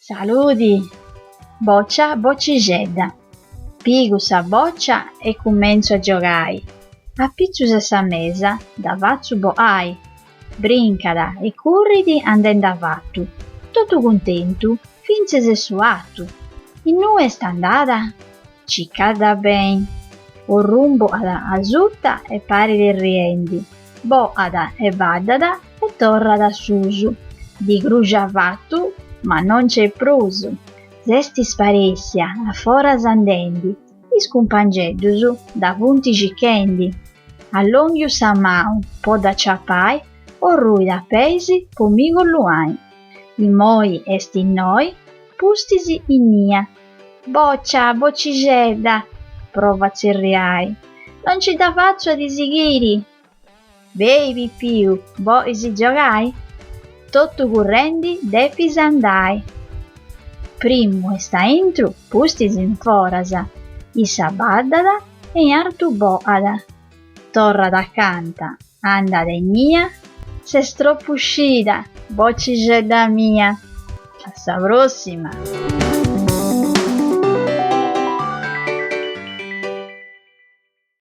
Saludi, boccia boccigedda. Pigu sa boccia e comenzo a giocare. Appicciusa sa mesa, da vazzu boai. Brincada e curridi andendo a vattu. Tutto contento, finze se su attu. In nue sta andata? Ci cada ben. O rumbo ada asutta e pari di riendi. Boada e vaddada e torra da susu. Di grugia vattu, ma non c'è prusu. Zesti sparessia, a fora andendi, iscumpangeddusu da punti cichendi. All'onghio samau, po da ciapai, o rui da pesi, pomigo luai. I moi est in noi, pustisi in nia. Boccia, boccigedda, prova zerriai. Non ci da faccio a disighiri. Bevi più, bo isi giogai? Tutto currendi defis andai. Primo sta intru, pustis in forasa, isa baddada e artu boada. Torra da canta, anda de nia, se stroppo uscida, boccigedda mia. Hasta la prossima!